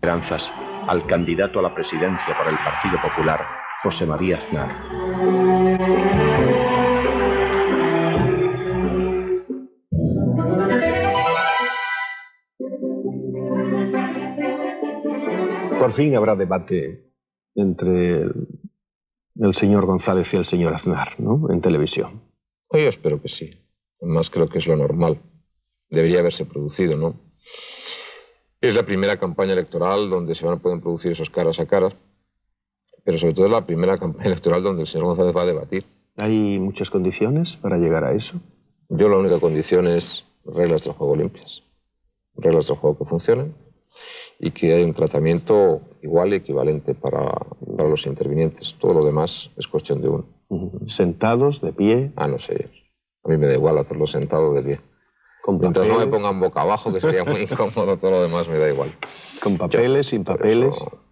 esperanzas al candidato a la presidencia por el Partido Popular, José María Aznar. Por fin habrá debate entre el señor González y el señor Aznar, ¿no?, en televisión. Yo espero que sí. Además, creo que es lo normal. Debería haberse producido, ¿no? Es la primera campaña electoral donde se pueden producir esos caras a caras, pero sobre todo es la primera campaña electoral donde el señor González va a debatir. ¿Hay muchas condiciones para llegar a eso? Yo la única condición es reglas del juego limpias. Reglas del juego que funcionen y que haya un tratamiento igual y equivalente para los intervinientes. Todo lo demás es cuestión de uno. ¿Sentados, de pie? Ah, no sé. A mí me da igual hacerlo sentado o de pie. ¿Con Mientras papeles? no me pongan boca abajo, que sería muy incómodo, todo lo demás me da igual. ¿Con papeles, sin papeles? Eso,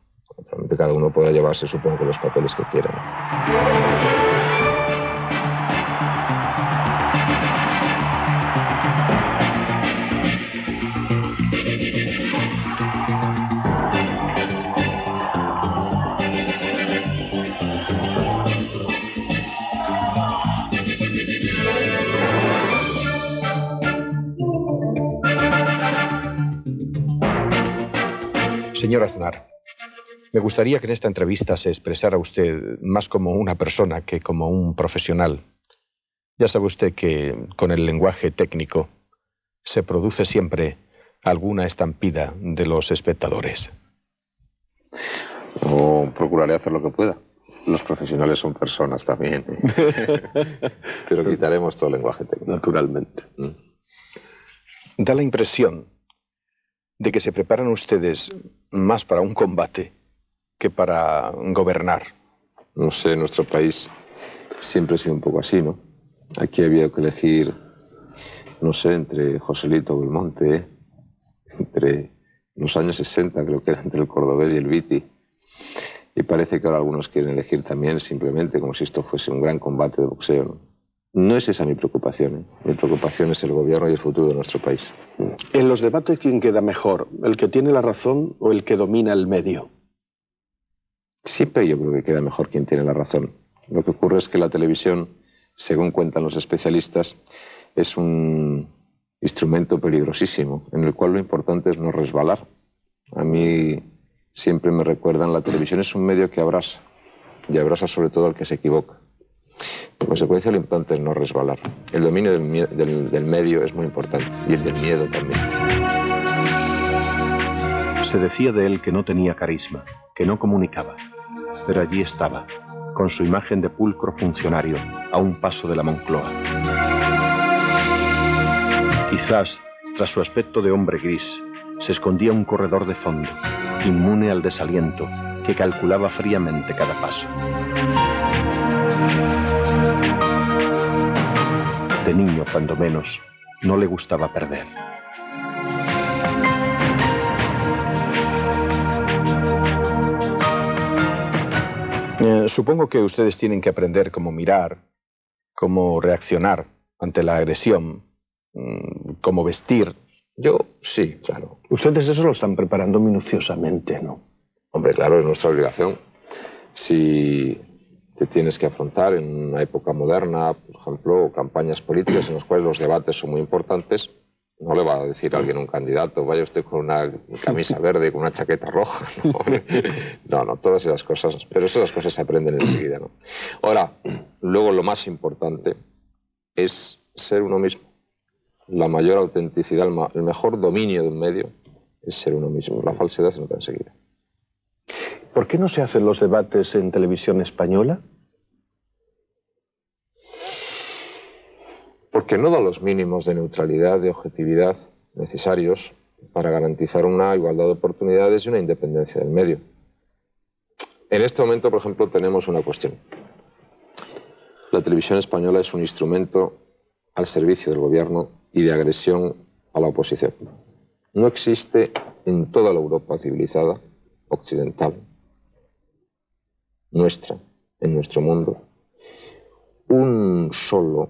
cada uno podrá llevarse, supongo, que los papeles que quiera. Señor Aznar, me gustaría que en esta entrevista se expresara usted más como una persona que como un profesional. Ya sabe usted que con el lenguaje técnico se produce siempre alguna estampida de los espectadores. O procuraré hacer lo que pueda. Los profesionales son personas también. Pero quitaremos todo el lenguaje técnico. Naturalmente. Da la impresión de que se preparan ustedes más para un combate que para gobernar. No sé, nuestro país siempre ha sido un poco así, ¿no? Aquí había que elegir, no sé, entre Joselito Belmonte, entre los años 60, creo que era entre el Cordobés y el Viti. Y parece que ahora algunos quieren elegir también simplemente como si esto fuese un gran combate de boxeo, ¿no? No es esa mi preocupación, ¿eh? Mi preocupación es el gobierno y el futuro de nuestro país. En los debates, ¿quién queda mejor? ¿El que tiene la razón o el que domina el medio? Siempre yo creo que queda mejor quien tiene la razón. Lo que ocurre es que la televisión, según cuentan los especialistas, es un instrumento peligrosísimo, en el cual lo importante es no resbalar. A mí siempre me recuerdan, la televisión es un medio que abrasa, y abrasa sobre todo al que se equivoca. En consecuencia, lo importante es no resbalar. El dominio del medio es muy importante, y el del miedo también. Se decía de él que no tenía carisma, que no comunicaba, pero allí estaba, con su imagen de pulcro funcionario, a un paso de la Moncloa. Quizás, tras su aspecto de hombre gris, se escondía un corredor de fondo, inmune al desaliento, que calculaba fríamente cada paso. De niño, cuando menos, no le gustaba perder. Supongo que ustedes tienen que aprender cómo mirar, cómo reaccionar ante la agresión, cómo vestir. Yo sí, claro. Ustedes eso lo están preparando minuciosamente, ¿no? Hombre, claro, es nuestra obligación. Si te tienes que afrontar en una época moderna, por ejemplo, campañas políticas en las cuales los debates son muy importantes, no le va a decir a alguien, un candidato, vaya usted con una camisa verde, con una chaqueta roja. No, todas esas cosas. Pero esas cosas se aprenden enseguida, ¿no? Ahora, luego lo más importante es ser uno mismo. La mayor autenticidad, el mejor dominio de un medio es ser uno mismo. La falsedad se nota enseguida. ¿Por qué no se hacen los debates en televisión española? Porque no da los mínimos de neutralidad, de objetividad necesarios para garantizar una igualdad de oportunidades y una independencia del medio. En este momento, por ejemplo, tenemos una cuestión. La televisión española es un instrumento al servicio del gobierno y de agresión a la oposición. No existe en toda la Europa civilizada, occidental, nuestra, en nuestro mundo, un solo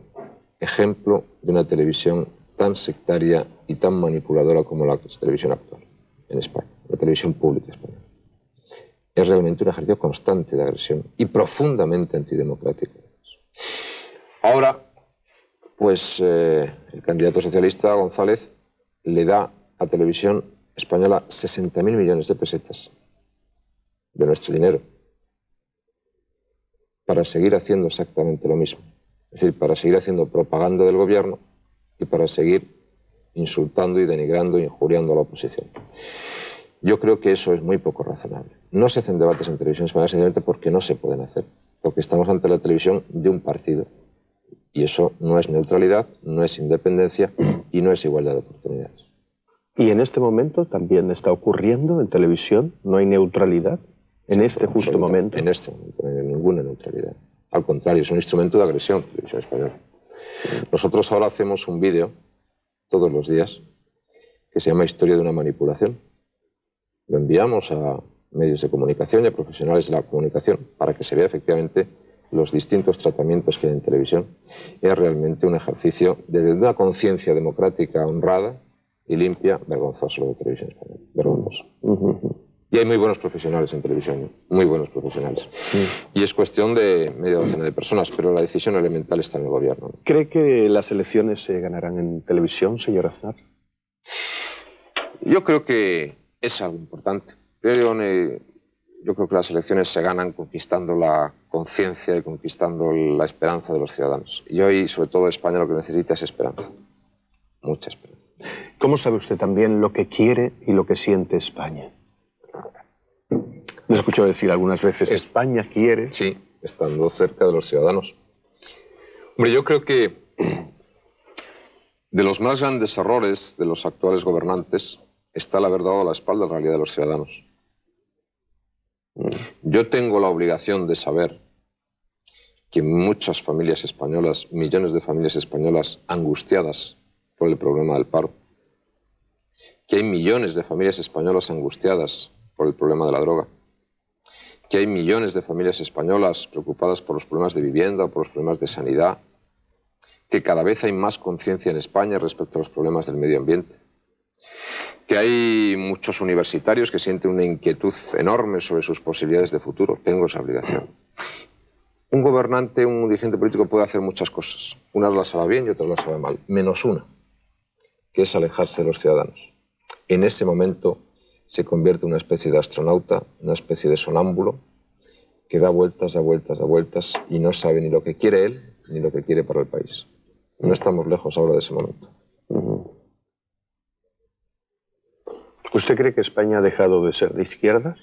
ejemplo de una televisión tan sectaria y tan manipuladora como la televisión actual en España. la televisión pública española. Es realmente un ejercicio constante de agresión y profundamente antidemocrático. Ahora, pues el candidato socialista González le da a Televisión Española 60.000 millones de pesetas de nuestro dinero para seguir haciendo exactamente lo mismo. Es decir, para seguir haciendo propaganda del gobierno y para seguir insultando y denigrando e injuriando a la oposición. Yo creo que eso es muy poco razonable. No se hacen debates en televisión española simplemente porque no se pueden hacer, porque estamos ante la televisión de un partido. Y eso no es neutralidad, no es independencia y no es igualdad de oportunidades. ¿Y en este momento también está ocurriendo en televisión? ¿No hay neutralidad en este justo momento? En este momento no hay ninguna neutralidad. Al contrario, es un instrumento de agresión, Televisión Española. Nosotros ahora hacemos un vídeo todos los días que se llama Historia de una manipulación. Lo enviamos a medios de comunicación y a profesionales de la comunicación para que se vea efectivamente los distintos tratamientos que hay en televisión. Es realmente un ejercicio desde una conciencia democrática honrada y limpia, vergonzoso lo de Televisión Española, vergonzoso. Y hay muy buenos profesionales en televisión, muy buenos profesionales. Y es cuestión de media docena de personas, pero la decisión elemental está en el gobierno. ¿Cree que las elecciones se ganarán en televisión, señor Aznar? Yo creo que es algo importante. Yo creo que las elecciones se ganan conquistando la conciencia y conquistando la esperanza de los ciudadanos. Y hoy, sobre todo, España lo que necesita es esperanza. Mucha esperanza. ¿Cómo sabe usted también lo que quiere y lo que siente España? Me escucho decir algunas veces, España quiere... Sí, estando cerca de los ciudadanos. Hombre, yo creo que de los más grandes errores de los actuales gobernantes está el haber dado la espalda a la realidad de los ciudadanos. Yo tengo la obligación de saber que muchas familias españolas, millones de familias españolas angustiadas por el problema del paro, que hay millones de familias españolas angustiadas por el problema de la droga, que hay millones de familias españolas preocupadas por los problemas de vivienda o por los problemas de sanidad, que cada vez hay más conciencia en España respecto a los problemas del medio ambiente, que hay muchos universitarios que sienten una inquietud enorme sobre sus posibilidades de futuro. Tengo esa obligación. Un gobernante, un dirigente político puede hacer muchas cosas. Unas las sabe bien y otras las sabe mal. Menos una, que es alejarse de los ciudadanos. En ese momento se convierte en una especie de astronauta, una especie de sonámbulo, que da vueltas, da vueltas, da vueltas y no sabe ni lo que quiere él ni lo que quiere para el país. No estamos lejos ahora de ese momento. ¿Usted cree que España ha dejado de ser de izquierdas?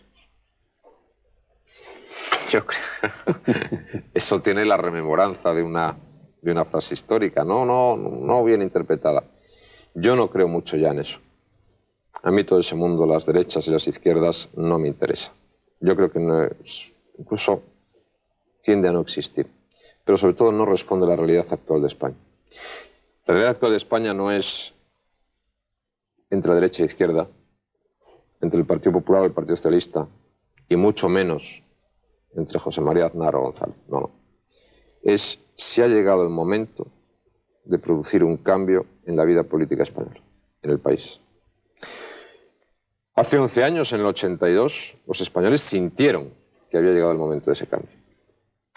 Yo creo... Eso tiene la rememoranza de una frase histórica, no bien interpretada. Yo no creo mucho ya en eso. A mí todo ese mundo, las derechas y las izquierdas, no me interesa. Yo creo que incluso tiende a no existir. Pero sobre todo no responde a la realidad actual de España. La realidad actual de España no es entre la derecha e izquierda, entre el Partido Popular y el Partido Socialista, y mucho menos entre José María Aznar o González. No. Es si ha llegado el momento de producir un cambio en la vida política española, en el país. Hace 11 años, en el 82, los españoles sintieron que había llegado el momento de ese cambio.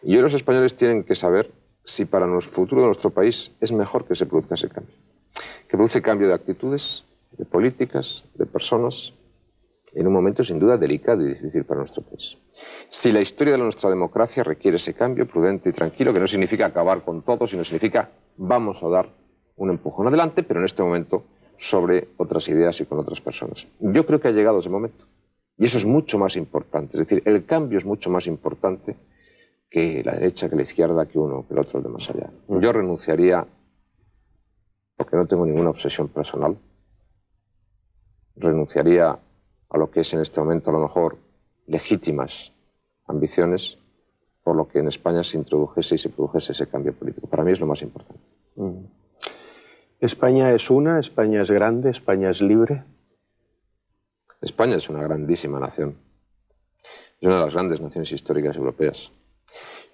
Y hoy los españoles tienen que saber si para el futuro de nuestro país es mejor que se produzca ese cambio. Que produce cambio de actitudes, de políticas, de personas, en un momento sin duda delicado y difícil para nuestro país. Si la historia de nuestra democracia requiere ese cambio prudente y tranquilo, que no significa acabar con todo, sino significa vamos a dar un empujón adelante, pero en este momento sobre otras ideas y con otras personas. Yo creo que ha llegado ese momento. Y eso es mucho más importante. Es decir, el cambio es mucho más importante que la derecha, que la izquierda, que uno, que el otro, el de más allá. Yo renunciaría, porque no tengo ninguna obsesión personal, renunciaría a lo que es en este momento a lo mejor legítimas ambiciones por lo que en España se introdujese y se produjese ese cambio político. Para mí es lo más importante. ¿España es una? ¿España es grande? ¿España es libre? España es una grandísima nación. Es una de las grandes naciones históricas europeas.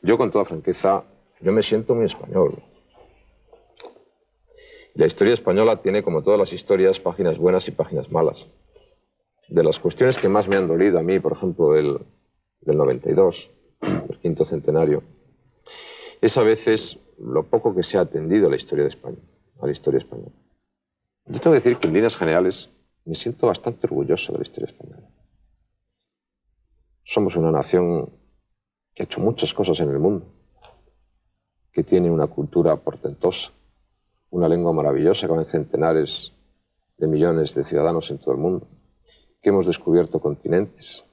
Yo, con toda franqueza, yo me siento muy español. La historia española tiene, como todas las historias, páginas buenas y páginas malas. de las cuestiones que más me han dolido a mí, por ejemplo, del 92, el quinto centenario, es a veces lo poco que se ha atendido a la historia de España, a la historia española. Yo tengo que decir que en líneas generales me siento bastante orgulloso de la historia española. Somos una nación que ha hecho muchas cosas en el mundo, que tiene una cultura portentosa, una lengua maravillosa con centenares de millones de ciudadanos en todo el mundo, que hemos descubierto continentes,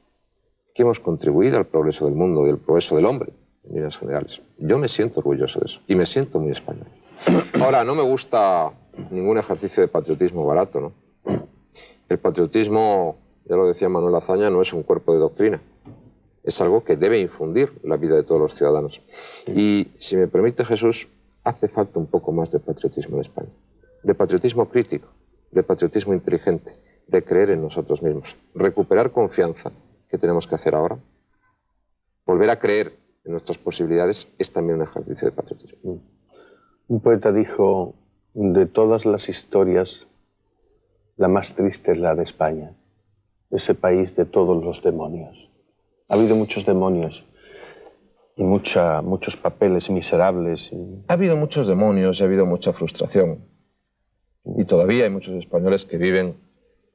que hemos contribuido al progreso del mundo y al progreso del hombre, en líneas generales. Yo me siento orgulloso de eso y me siento muy español. Ahora, no me gusta ningún ejercicio de patriotismo barato, ¿no? El patriotismo, ya lo decía Manuel Azaña, no es un cuerpo de doctrina. Es algo que debe infundir la vida de todos los ciudadanos. Y, si me permite Jesús, hace falta un poco más de patriotismo en España. De patriotismo crítico, de patriotismo inteligente, de creer en nosotros mismos. Recuperar confianza, que tenemos que hacer ahora. Volver a creer en nuestras posibilidades es también un ejercicio de patriotismo. Un poeta dijo, de todas las historias, la más triste es la de España, ese país de todos los demonios. Ha habido muchos demonios y muchos papeles miserables. Ha habido muchos demonios y ha habido mucha frustración. Y todavía hay muchos españoles que viven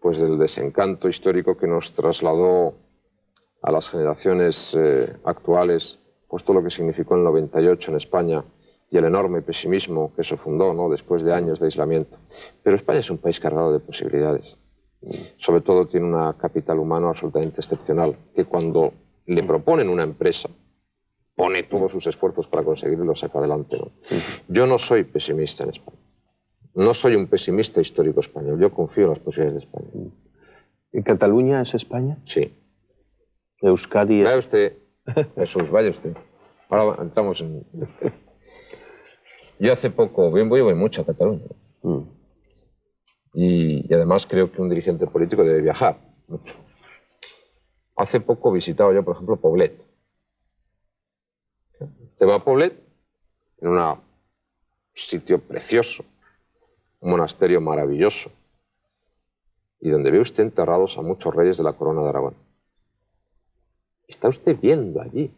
pues del desencanto histórico que nos trasladó a las generaciones actuales, pues todo lo que significó el 98 en España y el enorme pesimismo que eso fundó, ¿no?, después de años de aislamiento. Pero España es un país cargado de posibilidades. Sobre todo tiene una capital humano absolutamente excepcional, que cuando le proponen una empresa, pone todos sus esfuerzos para conseguirlo y lo saca adelante, ¿no? Yo no soy pesimista en España. No soy un pesimista histórico español. Yo confío en las posibilidades de España. ¿Y Cataluña es España? Sí. Euskadi es... Vaya usted, Jesús, vaya usted. Ahora entramos en... Yo hace poco, voy mucho a Cataluña. Y además creo que un dirigente político debe viajar mucho. Hace poco visitaba yo, por ejemplo, Poblet. Te va a Poblet, en un sitio precioso, un monasterio maravilloso, y donde ve usted enterrados a muchos reyes de la corona de Aragón. Está usted viendo allí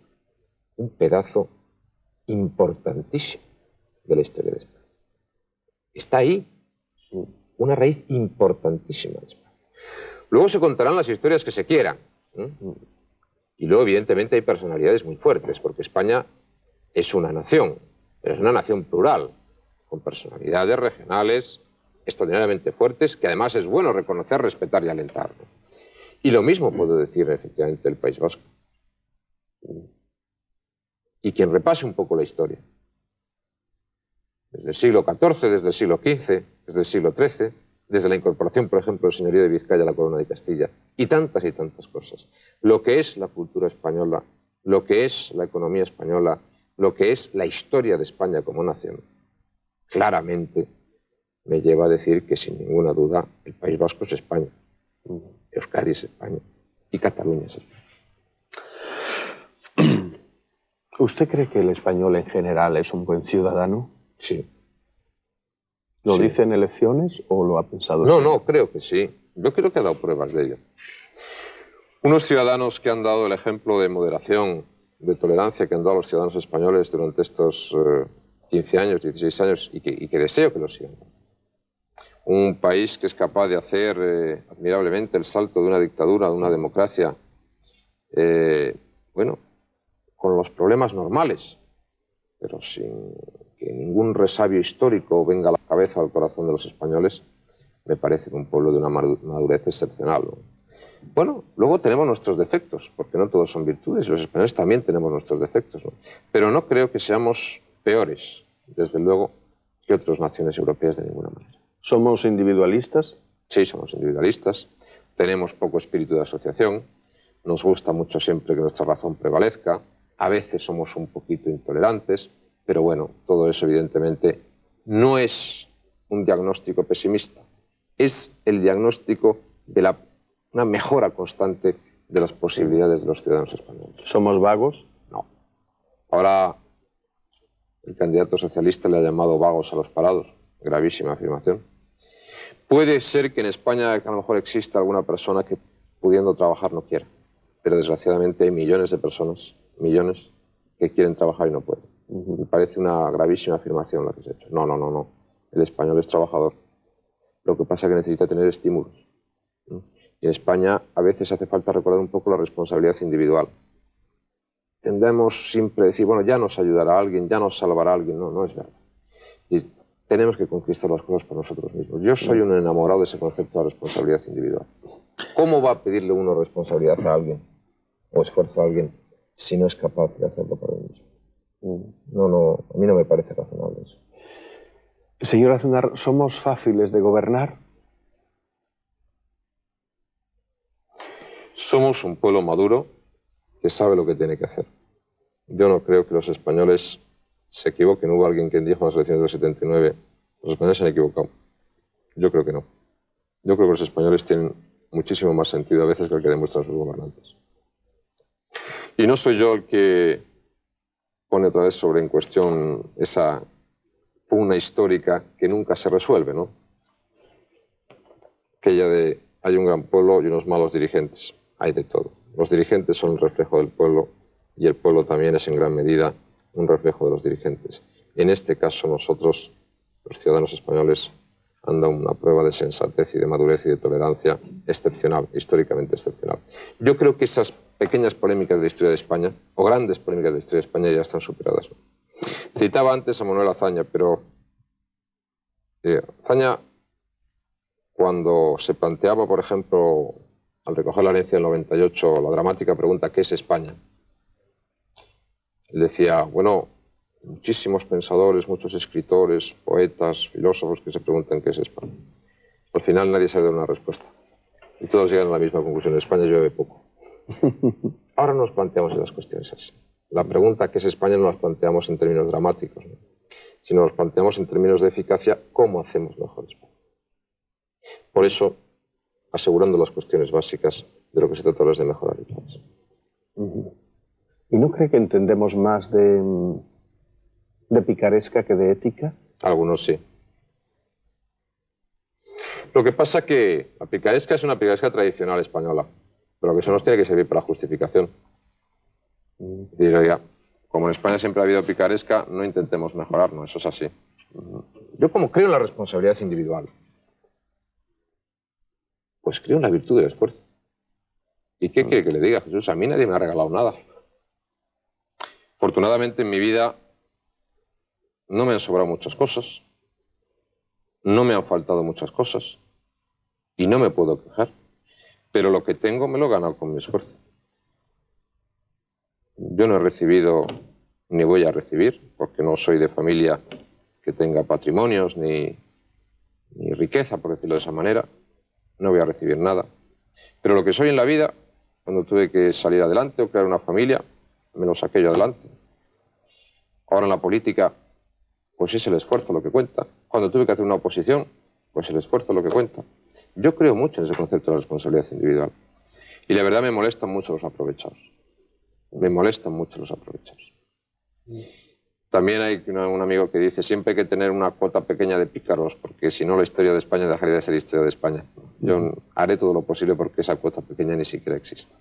un pedazo importantísimo de la historia de España. Está ahí una raíz importantísima de España. Luego se contarán las historias que se quieran. Y luego, evidentemente, hay personalidades muy fuertes, porque España es una nación, pero es una nación plural, con personalidades regionales extraordinariamente fuertes, que además es bueno reconocer, respetar y alentar. Y lo mismo puedo decir, efectivamente, del País Vasco. Y quien repase un poco la historia, desde el siglo XIV, desde el siglo XV, desde el siglo XIII, desde la incorporación, por ejemplo, del señorío de Vizcaya a la corona de Castilla, y tantas cosas. Lo que es la cultura española, lo que es la economía española, lo que es la historia de España como nación, claramente me lleva a decir que, sin ninguna duda, el País Vasco es España, Euskadi es España y Cataluña es España. ¿Usted cree que el español en general es un buen ciudadano? Sí. ¿Lo Sí. dice en elecciones o lo ha pensado? No, creo que sí. Yo creo que ha dado pruebas de ello. Unos ciudadanos que han dado el ejemplo de moderación, de tolerancia que han dado a los ciudadanos españoles durante estos 15 años, 16 años, y que deseo que lo sigan. Un país que es capaz de hacer admirablemente el salto de una dictadura a una democracia, bueno, con los problemas normales, pero sin que ningún resabio histórico venga a la cabeza o al corazón de los españoles, me parece que un pueblo de una madurez excepcional, ¿no? Bueno, luego tenemos nuestros defectos, porque no todos son virtudes, los españoles también tenemos nuestros defectos, ¿no? Pero no creo que seamos peores, desde luego, que otras naciones europeas de ninguna manera. ¿Somos individualistas? Sí, somos individualistas, tenemos poco espíritu de asociación, nos gusta mucho siempre que nuestra razón prevalezca, a veces somos un poquito intolerantes, pero bueno, todo eso evidentemente no es un diagnóstico pesimista, es el diagnóstico de una mejora constante de las posibilidades de los ciudadanos españoles. ¿Somos vagos? No. Ahora el candidato socialista le ha llamado vagos a los parados, gravísima afirmación. Puede ser que en España a lo mejor exista alguna persona que pudiendo trabajar no quiera. Pero desgraciadamente hay millones de personas, millones, que quieren trabajar y no pueden. Me parece una gravísima afirmación la que se ha hecho. No, no, no, no. El español es trabajador. Lo que pasa es que necesita tener estímulos. Y en España a veces hace falta recordar un poco la responsabilidad individual. Tendemos siempre a decir, bueno, ya nos ayudará alguien, ya nos salvará alguien. No, no es verdad. Y tenemos que conquistar las cosas por nosotros mismos. Yo soy un enamorado de ese concepto de responsabilidad individual. ¿Cómo va a pedirle uno responsabilidad a alguien o esfuerzo a alguien si no es capaz de hacerlo por él mismo? No, no, a mí no me parece razonable eso. Señor Aznar, ¿somos fáciles de gobernar? Somos un pueblo maduro que sabe lo que tiene que hacer. Yo no creo que los españoles se equivoquen. Hubo alguien que dijo en las elecciones del 79, los españoles se han equivocado. Yo creo que no. Yo creo que los españoles tienen muchísimo más sentido a veces que el que demuestran sus gobernantes. Y no soy yo el que pone otra vez sobre en cuestión esa pugna histórica que nunca se resuelve, ¿no? Aquella de hay un gran pueblo y unos malos dirigentes. Hay de todo. Los dirigentes son el reflejo del pueblo y el pueblo también es en gran medida un reflejo de los dirigentes. En este caso nosotros, los ciudadanos españoles, han dado una prueba de sensatez y de madurez y de tolerancia excepcional, históricamente excepcional. Yo creo que esas pequeñas polémicas de la historia de España, o grandes polémicas de la historia de España, ya están superadas. Citaba antes a Manuel Azaña, pero Azaña, cuando se planteaba, por ejemplo, al recoger la herencia del 98, la dramática pregunta ¿qué es España? Él decía, bueno, muchísimos pensadores, muchos escritores, poetas, filósofos que se preguntan qué es España. Al final nadie sabe dar una respuesta. Y todos llegan a la misma conclusión, España llueve poco. Ahora nos planteamos esas cuestiones así. La pregunta ¿qué es España? No las planteamos en términos dramáticos, ¿no? Sino las planteamos en términos de eficacia, ¿cómo hacemos mejor España? Por eso, asegurando las cuestiones básicas de lo que se trata es de mejorar el país. ¿Y no cree que entendemos más de picaresca que de ética? Algunos sí. Lo que pasa es que la picaresca es una picaresca tradicional española, pero que eso nos tiene que servir para justificación. Diría, como en España siempre ha habido picaresca, no intentemos mejorarnos, eso es así. Yo como creo en la responsabilidad individual, pues creo en la virtud del esfuerzo. ¿Y qué quiere que le diga, Jesús? A mí nadie me ha regalado nada. Afortunadamente en mi vida no me han sobrado muchas cosas, no me han faltado muchas cosas y no me puedo quejar. Pero lo que tengo me lo he ganado con mi esfuerzo. Yo no he recibido ni voy a recibir, porque no soy de familia que tenga patrimonios ni riqueza, por decirlo de esa manera. No voy a recibir nada. Pero lo que soy en la vida, cuando tuve que salir adelante o crear una familia, me lo saqué yo adelante. Ahora en la política, pues es el esfuerzo lo que cuenta. Cuando tuve que hacer una oposición, pues el esfuerzo lo que cuenta. Yo creo mucho en ese concepto de la responsabilidad individual. Y la verdad me molestan mucho los aprovechados. Me molestan mucho los aprovechados. También hay un amigo que dice siempre hay que tener una cuota pequeña de pícaros, porque si no la historia de España dejaría de ser historia de España. Yo haré todo lo posible porque esa cuota pequeña ni siquiera exista.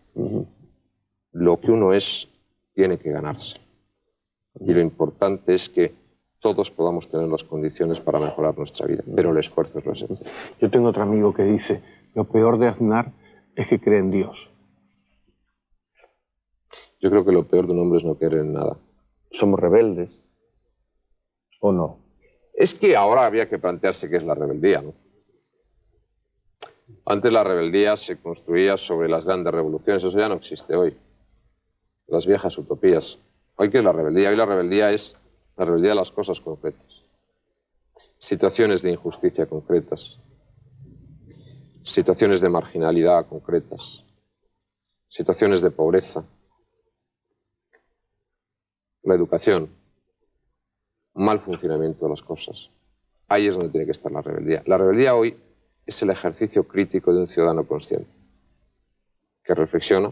Lo que uno es, tiene que ganarse. Y lo importante es que todos podamos tener las condiciones para mejorar nuestra vida, pero el esfuerzo es lo esencial. Yo tengo otro amigo que dice, lo peor de Aznar es que cree en Dios. Yo creo que lo peor de un hombre es no creer en nada. ¿Somos rebeldes o no? Es que ahora había que plantearse qué es la rebeldía, ¿no? Antes la rebeldía se construía sobre las grandes revoluciones, eso ya no existe hoy. Las viejas utopías. Hoy, ¿qué es la rebeldía? Hoy la rebeldía es la rebeldía de las cosas concretas. Situaciones de injusticia concretas. Situaciones de marginalidad concretas. Situaciones de pobreza. La educación. Mal funcionamiento de las cosas. Ahí es donde tiene que estar la rebeldía. La rebeldía hoy es el ejercicio crítico de un ciudadano consciente, que reflexiona,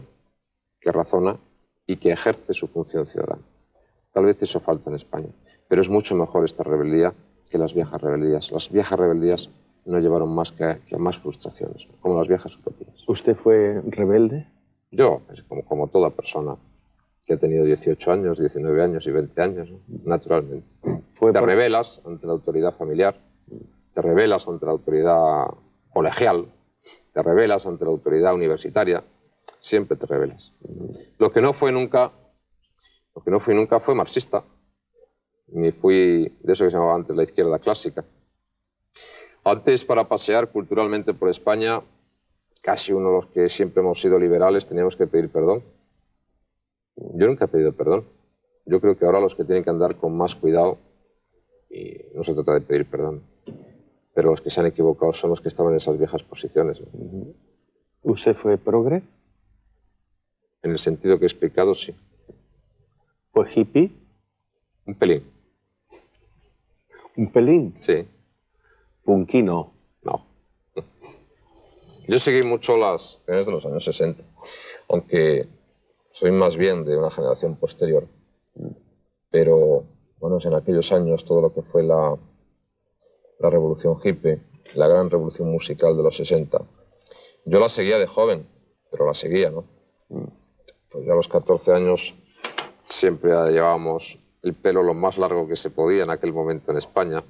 que razona y que ejerce su función ciudadana. Tal vez eso falta en España, pero es mucho mejor esta rebeldía que las viejas rebeldías. Las viejas rebeldías no llevaron más que a más frustraciones, como las viejas utopías. ¿Usted fue rebelde? Yo, como toda persona que ha tenido 18 años, 19 años y 20 años, ¿no? Naturalmente. Te rebelas ante la autoridad familiar, te rebelas ante la autoridad colegial, te rebelas ante la autoridad universitaria, siempre te rebelas. Lo que no fui nunca fue marxista, ni fui de eso que se llamaba antes la izquierda clásica. Antes, para pasear culturalmente por España, casi uno de los que siempre hemos sido liberales, teníamos que pedir perdón. Yo nunca he pedido perdón. Yo creo que ahora los que tienen que andar con más cuidado, y no se trata de pedir perdón, pero los que se han equivocado son los que estaban en esas viejas posiciones, ¿no? ¿Usted fue progre? En el sentido que he explicado, sí. ¿Fue hippie? Un pelín. ¿Un pelín? Sí. ¿Punquino? No. Yo seguí mucho las canciones de los años 60, aunque soy más bien de una generación posterior. Pero, bueno, en aquellos años todo lo que fue la revolución hippie, la gran revolución musical de los 60, yo la seguía de joven, pero la seguía, ¿no? Pues ya a los 14 años siempre llevábamos el pelo lo más largo que se podía en aquel momento en España.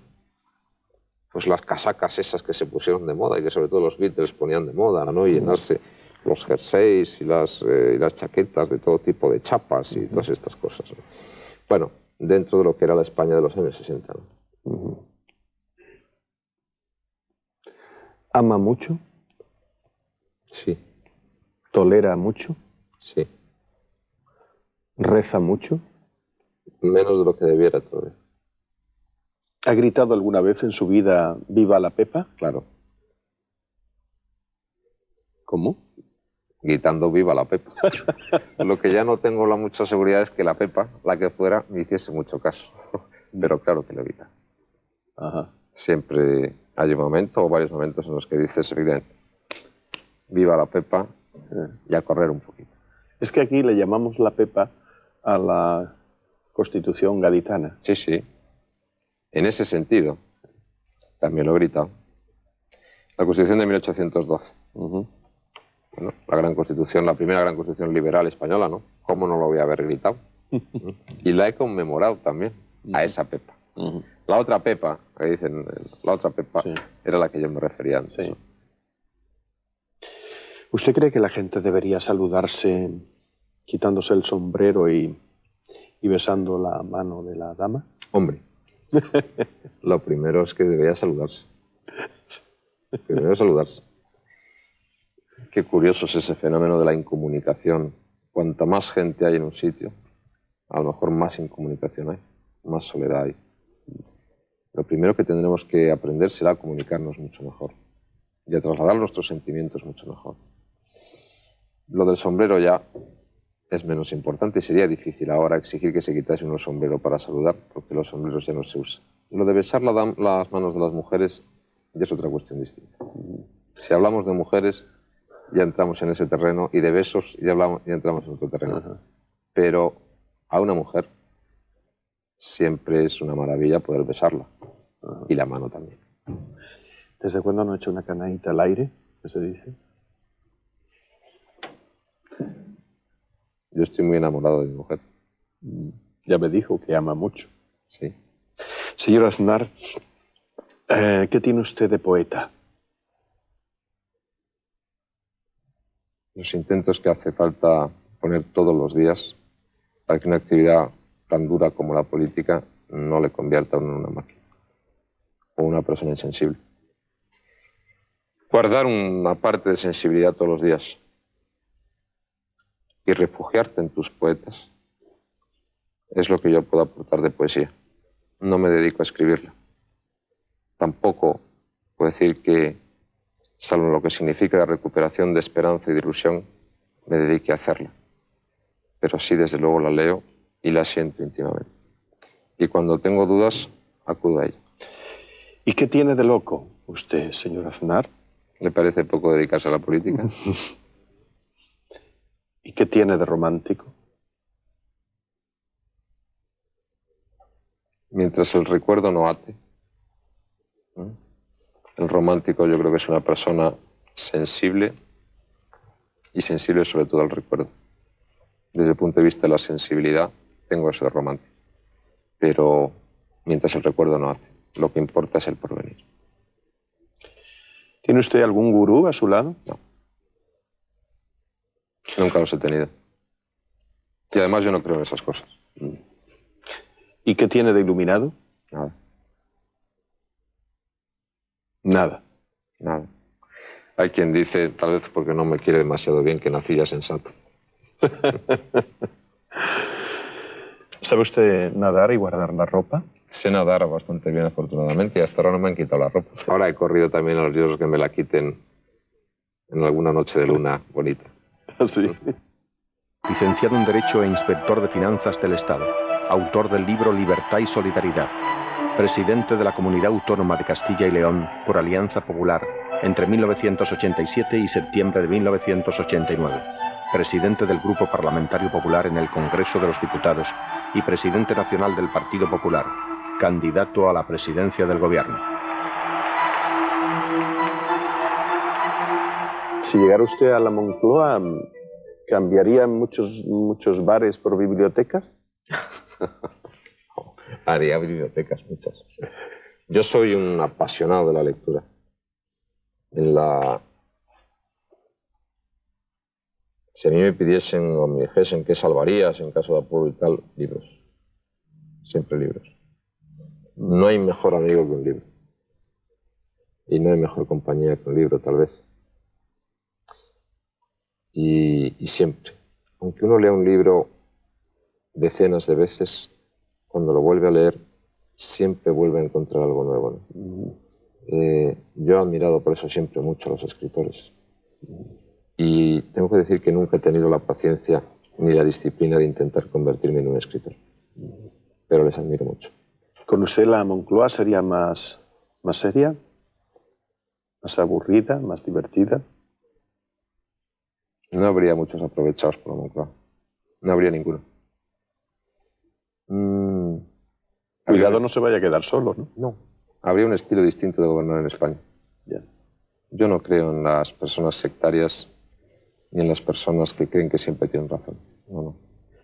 Pues las casacas esas que se pusieron de moda y que sobre todo los Beatles ponían de moda, ¿no? Y llenarse los jerseys y las chaquetas de todo tipo de chapas y todas estas cosas, ¿no? Bueno, dentro de lo que era la España de los años 60, ¿no? ¿Ama mucho? Sí. ¿Tolera mucho? Sí. ¿Reza mucho? Menos de lo que debiera todavía. ¿Ha gritado alguna vez en su vida "Viva la Pepa"? Claro. ¿Cómo? Gritando "Viva la Pepa". Lo que ya no tengo mucha seguridad es que la Pepa, la que fuera, me hiciese mucho caso. Pero claro que lo grita. Ajá. Siempre hay un momento o varios momentos en los que dices, "Viva la Pepa", y a correr un poquito. Es que aquí le llamamos la Pepa a la Constitución gaditana. Sí, sí. En ese sentido, también lo he gritado. La Constitución de 1812. Bueno, la gran Constitución, la primera gran Constitución liberal española, ¿no? ¿Cómo no lo voy a haber gritado? Y la he conmemorado también, a esa Pepa. La otra Pepa, que dicen, la otra Pepa, sí, era la que yo me refería antes. Sí. ¿Usted cree que la gente debería saludarse quitándose el sombrero y besando la mano de la dama? Hombre, lo primero es que debería saludarse. Primero saludarse. Qué curioso es ese fenómeno de la incomunicación. Cuanta más gente hay en un sitio, a lo mejor más incomunicación hay, más soledad hay. Lo primero que tendremos que aprender será a comunicarnos mucho mejor y a trasladar nuestros sentimientos mucho mejor. Lo del sombrero ya es menos importante y sería difícil ahora exigir que se quitase uno el sombrero para saludar, porque los sombreros ya no se usan. Lo de besar las manos de las mujeres ya es otra cuestión distinta. Si hablamos de mujeres, ya entramos en ese terreno, y de besos ya entramos en otro terreno. Pero a una mujer siempre es una maravilla poder besarla, y la mano también. ¿Desde cuándo no ha hecho una canadita al aire, que se dice? Yo estoy muy enamorado de mi mujer. Ya me dijo que ama mucho. Sí. Señor Aznar, ¿qué tiene usted de poeta? Los intentos que hace falta poner todos los días para que una actividad tan dura como la política no le convierta en una máquina o una persona insensible. Guardar una parte de sensibilidad todos los días y refugiarte en tus poetas es lo que yo puedo aportar de poesía. No me dedico a escribirla. Tampoco puedo decir que, salvo lo que significa la recuperación de esperanza y de ilusión, me dedique a hacerla. Pero sí, desde luego, la leo y la siento íntimamente. Y cuando tengo dudas, acudo a ella. ¿Y qué tiene de loco usted, señor Aznar? ¿Le parece poco dedicarse a la política? ¿Y qué tiene de romántico? Mientras el recuerdo no ate, El romántico yo creo que es una persona sensible y sensible sobre todo al recuerdo. Desde el punto de vista de la sensibilidad, tengo eso de romántico. Pero mientras el recuerdo no hace, lo que importa es el porvenir. ¿Tiene usted algún gurú a su lado? No. Nunca los he tenido. Y además yo no creo en esas cosas. ¿Y qué tiene de iluminado? Nada. Nada. Nada. Hay quien dice, tal vez porque no me quiere demasiado bien, que nací ya sensato. ¿Sabe usted nadar y guardar la ropa? Sé nadar bastante bien, afortunadamente, y hasta ahora no me han quitado la ropa. Ahora he corrido también a los riesgos que me la quiten en alguna noche de luna bonita. Sí. Licenciado en Derecho e inspector de Finanzas del Estado. Autor del libro Libertad y Solidaridad. Presidente de la Comunidad Autónoma de Castilla y León por Alianza Popular entre 1987 y septiembre de 1989. Presidente del Grupo Parlamentario Popular en el Congreso de los Diputados y presidente nacional del Partido Popular, candidato a la presidencia del Gobierno. Si llegara usted a la Moncloa, ¿cambiaría muchos bares por bibliotecas? Haría bibliotecas, muchas. Yo soy un apasionado de la lectura. Si a mí me pidiesen o me dijesen qué salvarías en caso de apuro y tal, libros. Siempre libros. No hay mejor amigo que un libro. Y no hay mejor compañía que un libro, tal vez. Y siempre. Aunque uno lea un libro decenas de veces, cuando lo vuelve a leer, siempre vuelve a encontrar algo nuevo, ¿no? Yo he admirado por eso siempre mucho a los escritores. Y tengo que decir que nunca he tenido la paciencia ni la disciplina de intentar convertirme en un escritor. Pero les admiro mucho. ¿Con usted la Moncloa sería más seria? ¿Más aburrida? ¿Más divertida? No habría muchos aprovechados por la Moncloa. No habría ninguno. Cuidado, no se vaya a quedar solo, ¿no? No. Habría un estilo distinto de gobernar en España. Ya. Yo no creo en las personas sectarias ni en las personas que creen que siempre tienen razón. No, no.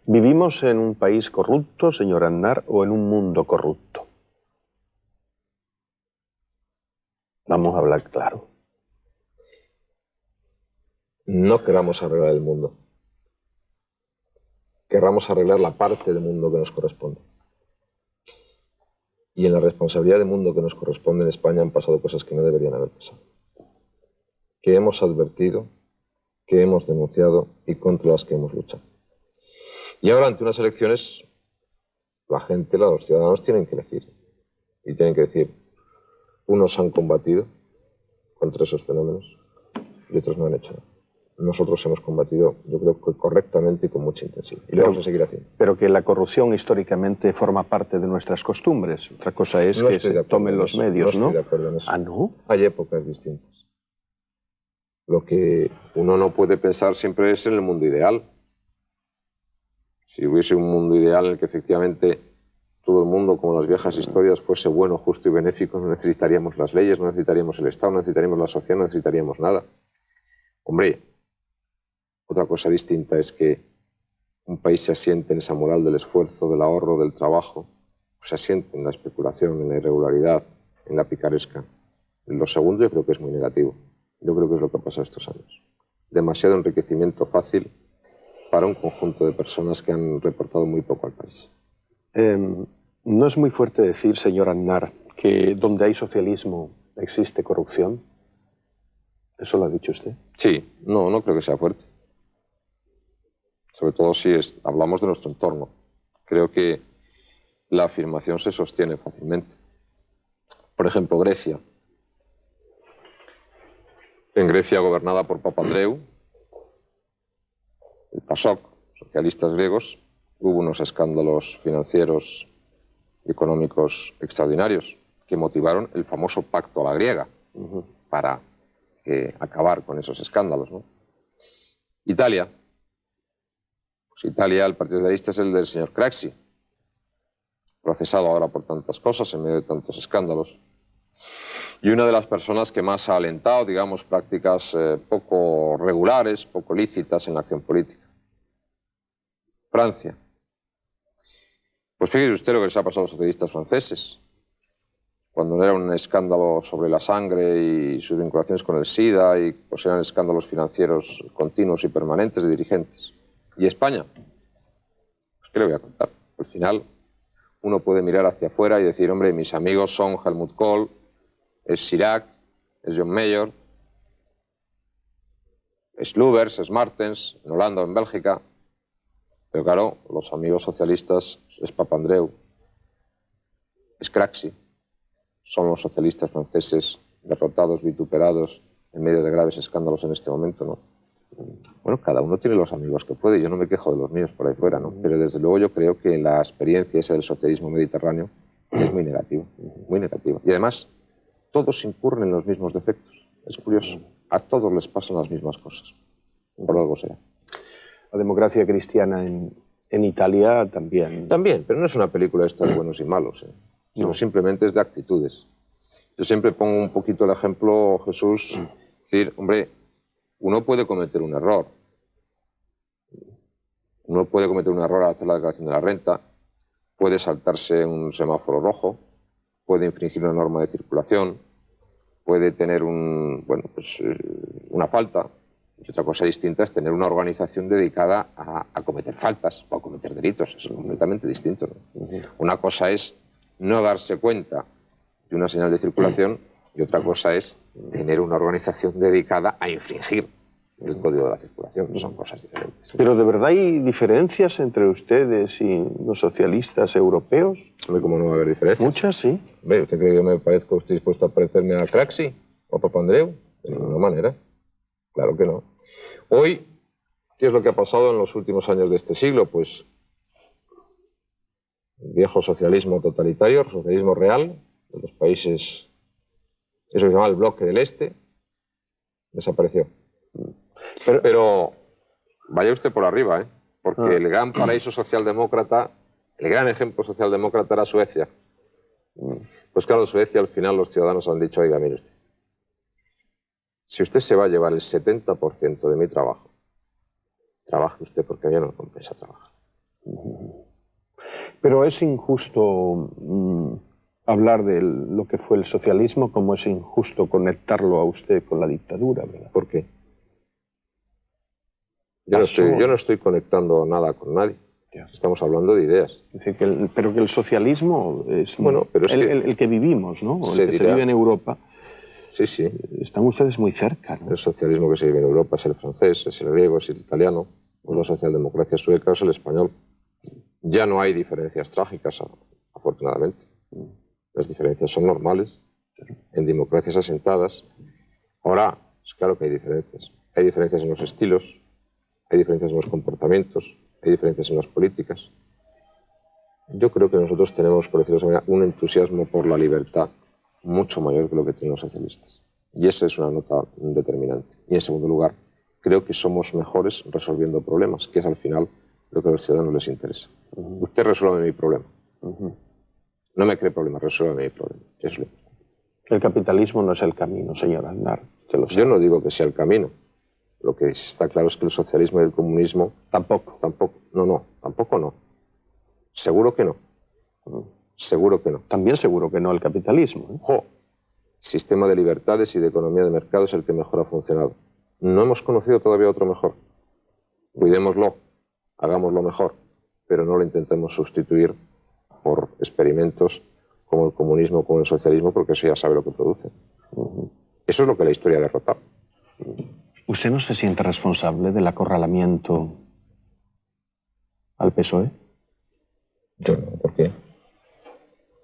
¿Vivimos en un país corrupto, señor Aznar, o en un mundo corrupto? Vamos a hablar claro. No queramos arreglar el mundo. Querramos arreglar la parte del mundo que nos corresponde. Y en la responsabilidad del mundo que nos corresponde en España han pasado cosas que no deberían haber pasado. Que hemos advertido, que hemos denunciado y contra las que hemos luchado. Y ahora, ante unas elecciones, la gente, los ciudadanos tienen que elegir. Y tienen que decir, unos han combatido contra esos fenómenos y otros no han hecho nada. Nosotros hemos combatido, yo creo que correctamente y con mucha intensidad. Y lo vamos a seguir haciendo. Pero que la corrupción históricamente forma parte de nuestras costumbres. Otra cosa es que se tomen los medios, ¿no? No estoy de acuerdo en eso. ¿Ah, no? Hay épocas distintas. Lo que uno no puede pensar siempre es en el mundo ideal. Si hubiese un mundo ideal en el que efectivamente todo el mundo, como las viejas historias, fuese bueno, justo y benéfico, no necesitaríamos las leyes, no necesitaríamos el Estado, no necesitaríamos la sociedad, no necesitaríamos nada. Hombre, otra cosa distinta es que un país se asiente en esa moral del esfuerzo, del ahorro, del trabajo, se asiente en la especulación, en la irregularidad, en la picaresca. Lo segundo yo creo que es muy negativo. Yo creo que es lo que ha pasado estos años. Demasiado enriquecimiento fácil para un conjunto de personas que han reportado muy poco al país. ¿No es muy fuerte decir, señor Aznar, que donde hay socialismo existe corrupción? ¿Eso lo ha dicho usted? Sí, no creo que sea fuerte. Sobre todo si hablamos de nuestro entorno. Creo que la afirmación se sostiene fácilmente. Por ejemplo, Grecia. En Grecia, gobernada por Papandreou, el PASOK, socialistas griegos, hubo unos escándalos financieros y económicos extraordinarios que motivaron el famoso pacto a la griega para acabar con esos escándalos, ¿no? Italia. Pues Italia, el Partido Socialista es el del señor Craxi, procesado ahora por tantas cosas en medio de tantos escándalos. y una de las personas que más ha alentado, digamos, prácticas poco regulares, poco lícitas en la acción política. Francia. Pues fíjese usted lo que les ha pasado a los socialistas franceses, cuando era un escándalo sobre la sangre y sus vinculaciones con el SIDA, y pues eran escándalos financieros continuos y permanentes de dirigentes. ¿Y España? Pues ¿qué le voy a contar? Al final uno puede mirar hacia afuera y decir, hombre, mis amigos son Helmut Kohl, es Chirac, es John Major, es Lubbers, es Martens, en Holanda o en Bélgica. Pero claro, los amigos socialistas es Papandreou, es Craxi. Son los socialistas franceses derrotados, vituperados, en medio de graves escándalos en este momento, ¿no? Bueno, cada uno tiene los amigos que puede, yo no me quejo de los míos por ahí fuera, ¿no? Pero desde luego yo creo que la experiencia esa del socialismo mediterráneo es muy negativa, muy negativa. Y además, todos incurren en los mismos defectos. Es curioso, a todos les pasan las mismas cosas. Por algo será. La democracia cristiana en Italia también. También, pero no es una película esta de buenos y malos, sino simplemente es de actitudes. Yo siempre pongo un poquito el ejemplo, Jesús, decir, hombre, uno puede cometer un error. Uno puede cometer un error al hacer la declaración de la renta, puede saltarse un semáforo rojo, puede infringir una norma de circulación, puede tener una falta. Y otra cosa distinta es tener una organización dedicada a cometer faltas o a cometer delitos. Eso es completamente distinto, ¿no? Una cosa es no darse cuenta de una señal de circulación y otra cosa es tener una organización dedicada a infringir el código de la circulación. Son cosas diferentes. Pero ¿de verdad hay diferencias entre ustedes y los socialistas europeos? ¿Cómo no va a haber diferencias? Muchas, sí. ¿Usted cree que yo me parezco, estoy dispuesto a parecerme a Craxi o a Papandreou? De ninguna manera. Claro que no. Hoy, ¿qué es lo que ha pasado en los últimos años de este siglo? Pues el viejo socialismo totalitario, el socialismo real, de los países, eso que se llama el bloque del Este, desapareció. Pero vaya usted por arriba, porque el gran paraíso socialdemócrata, el gran ejemplo socialdemócrata era Suecia. Pues claro, Suecia al final los ciudadanos han dicho, oiga, mire usted, si usted se va a llevar el 70% de mi trabajo, trabaje usted porque a mí no me compensa trabajar. Pero es injusto hablar de lo que fue el socialismo, como es injusto conectarlo a usted con la dictadura, ¿verdad? ¿Por qué? Yo no estoy conectando nada con nadie. Estamos hablando de ideas. Es decir, pero que el socialismo es, pero es el que vivimos, ¿no? El que se vive en Europa. Sí, sí. Están ustedes muy cerca, ¿no? El socialismo que se vive en Europa es el francés, es el griego, es el italiano, o la socialdemocracia sueca es el español. Ya no hay diferencias trágicas, afortunadamente. Las diferencias son normales, en democracias asentadas. Ahora, es claro que hay diferencias. Hay diferencias en los estilos, hay diferencias en los comportamientos, hay diferencias en las políticas. Yo creo que nosotros tenemos, por decirlo de esa manera, un entusiasmo por la libertad mucho mayor que lo que tienen los socialistas. Y esa es una nota determinante. Y en segundo lugar, creo que somos mejores resolviendo problemas, que es al final lo que a los ciudadanos les interesa. Usted resuelve mi problema. No me cree problema, resuelve mi problema. Es lo. El capitalismo no es el camino, señor Aznar. Usted lo sabe. Yo no digo que sea el camino. Lo que está claro es que el socialismo y el comunismo tampoco. Tampoco no. Seguro que no. Seguro que no. También seguro que no el capitalismo. El sistema de libertades y de economía de mercado es el que mejor ha funcionado. No hemos conocido todavía otro mejor. Cuidémoslo, hagámoslo mejor, pero no lo intentemos sustituir por experimentos como el comunismo, como el socialismo, porque eso ya sabe lo que produce. Eso es lo que la historia ha derrotado. ¿Usted no se siente responsable del acorralamiento al PSOE? Yo no, ¿por qué?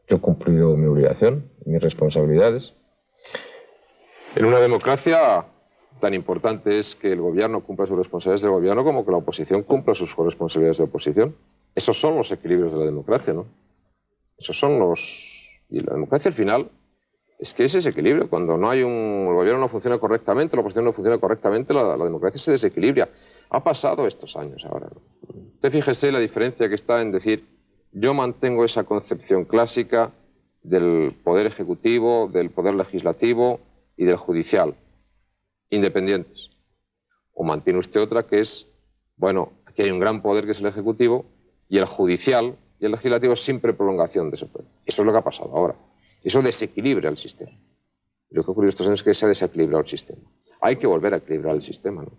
Yo he cumplido mi obligación, mis responsabilidades. En una democracia tan importante es que el gobierno cumpla sus responsabilidades de gobierno como que la oposición cumpla sus responsabilidades de oposición. Esos son los equilibrios de la democracia, ¿no? Esos son los... Y la democracia al final es que es ese equilibrio. Cuando no hay el gobierno no funciona correctamente, la oposición no funciona correctamente, la democracia se desequilibra. Ha pasado estos años ahora, ¿no? Usted fíjese la diferencia que está en decir, yo mantengo esa concepción clásica del poder ejecutivo, del poder legislativo y del judicial, independientes. O mantiene usted otra que es, bueno, aquí hay un gran poder que es el ejecutivo y el judicial y el legislativo es siempre prolongación de ese poder. Eso es lo que ha pasado ahora. Eso desequilibra el sistema. Y lo que ha ocurrido estos años es que se ha desequilibrado el sistema. Hay que volver a equilibrar el sistema, ¿no?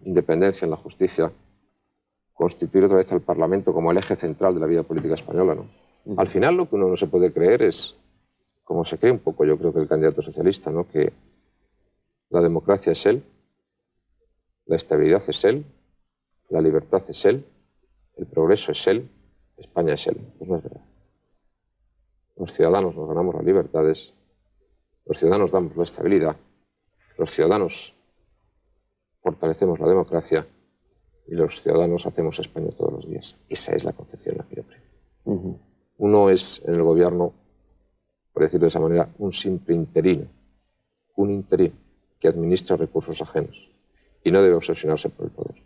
Independencia en la justicia, constituir otra vez al Parlamento como el eje central de la vida política española, ¿no? Al final lo que uno no se puede creer es, como se cree un poco yo creo que el candidato socialista, ¿no? Que la democracia es él, la estabilidad es él, la libertad es él, el progreso es él, España es él. Pues no es verdad. Los ciudadanos nos ganamos las libertades, los ciudadanos damos la estabilidad, los ciudadanos fortalecemos la democracia y los ciudadanos hacemos España todos los días. Esa es la concepción en la que yo creo. Uno es en el gobierno, por decirlo de esa manera, un simple interino, un interino que administra recursos ajenos y no debe obsesionarse por el poder.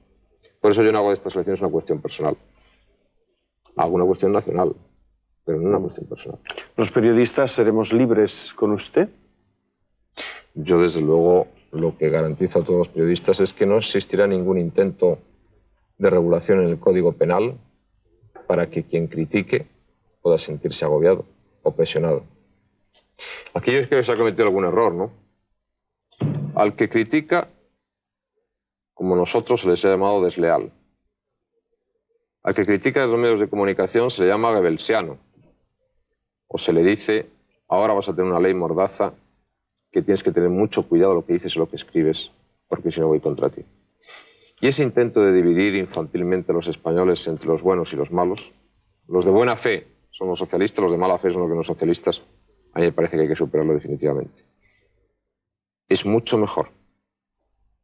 Por eso yo no hago de estas elecciones una cuestión personal. Hago una cuestión nacional, pero no una cuestión personal. ¿Los periodistas seremos libres con usted? Yo, desde luego, lo que garantizo a todos los periodistas es que no existirá ningún intento de regulación en el Código Penal para que quien critique pueda sentirse agobiado o presionado. Aquí yo creo que se ha cometido algún error, ¿no? Al que critica, como nosotros, se les ha llamado desleal. Al que critica desde los medios de comunicación se le llama goebbelsiano. O se le dice, ahora vas a tener una ley mordaza que tienes que tener mucho cuidado lo que dices y lo que escribes, porque si no voy contra ti. Y ese intento de dividir infantilmente a los españoles entre los buenos y los malos, los de buena fe son los socialistas, los de mala fe son los que no socialistas, a mí me parece que hay que superarlo definitivamente. Es mucho mejor,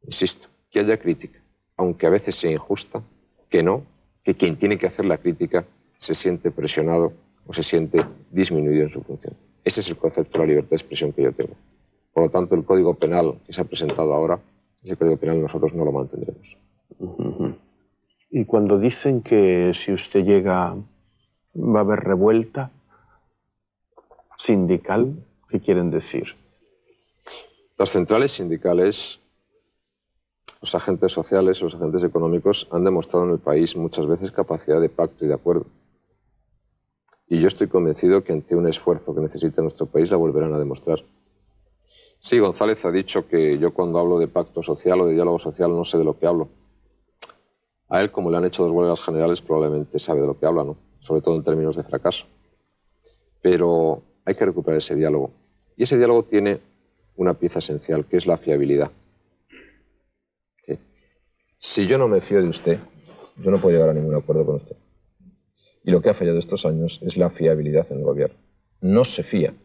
insisto, que haya crítica, aunque a veces sea injusta, que quien tiene que hacer la crítica se siente presionado o se siente disminuido en su función. Ese es el concepto de la libertad de expresión que yo tengo. Por lo tanto, el Código Penal que se ha presentado ahora, ese Código Penal nosotros no lo mantendremos. Y cuando dicen que si usted llega va a haber revuelta sindical, ¿qué quieren decir? Las centrales sindicales, los agentes sociales, los agentes económicos han demostrado en el país muchas veces capacidad de pacto y de acuerdo. Y yo estoy convencido que ante un esfuerzo que necesita nuestro país la volverán a demostrar. Sí, González ha dicho que yo cuando hablo de pacto social o de diálogo social no sé de lo que hablo. A él, como le han hecho 2 huelgas generales, probablemente sabe de lo que habla, ¿no? Sobre todo en términos de fracaso. Pero hay que recuperar ese diálogo. Y ese diálogo tiene una pieza esencial, que es la fiabilidad. ¿Sí? Si yo no me fío de usted, yo no puedo llegar a ningún acuerdo con usted. Y lo que ha fallado estos años es la fiabilidad en el gobierno. No se fían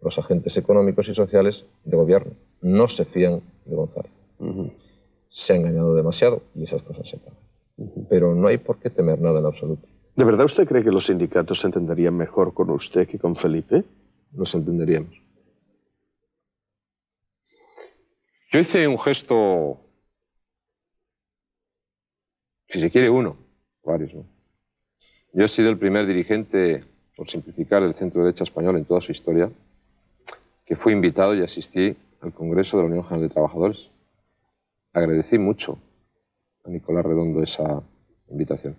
los agentes económicos y sociales de gobierno. No se fían de González. Se ha engañado demasiado y esas cosas se pagan. Pero no hay por qué temer nada en absoluto. ¿De verdad usted cree que los sindicatos se entenderían mejor con usted que con Felipe? Nos entenderíamos. Yo hice un gesto, si se quiere uno, varios, ¿no? Yo he sido el primer dirigente, por simplificar, del centro derecha español en toda su historia, que fui invitado y asistí al Congreso de la Unión General de Trabajadores. Agradecí mucho a Nicolás Redondo esa invitación.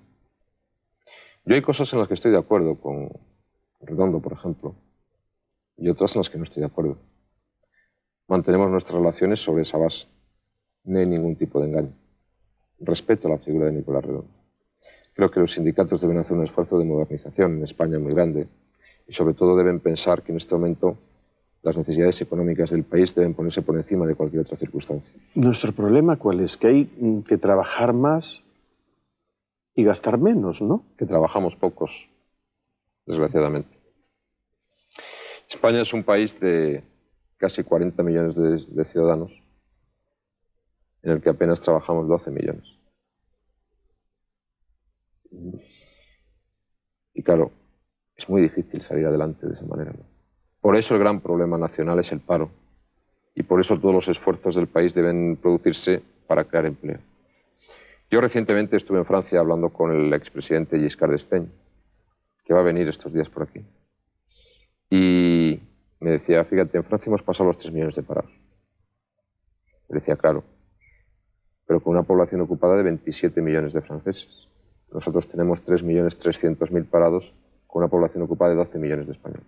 Yo hay cosas en las que estoy de acuerdo con Redondo, por ejemplo, y otras en las que no estoy de acuerdo. Mantenemos nuestras relaciones sobre esa base. No hay ningún tipo de engaño. Respeto a la figura de Nicolás Redondo. Creo que los sindicatos deben hacer un esfuerzo de modernización en España muy grande y sobre todo deben pensar que en este momento las necesidades económicas del país deben ponerse por encima de cualquier otra circunstancia. ¿Nuestro problema cuál es? Que hay que trabajar más y gastar menos, ¿no? Que trabajamos pocos, desgraciadamente. España es un país de casi 40 millones de ciudadanos, en el que apenas trabajamos 12 millones. Y claro, es muy difícil salir adelante de esa manera, ¿no? Por eso el gran problema nacional es el paro. Y por eso todos los esfuerzos del país deben producirse para crear empleo. Yo recientemente estuve en Francia hablando con el expresidente Giscard d'Estaing, que va a venir estos días por aquí. Y me decía, fíjate, en Francia hemos pasado los 3 millones de parados. Le decía, claro, pero con una población ocupada de 27 millones de franceses. Nosotros tenemos 3.300.000 parados con una población ocupada de 12 millones de españoles.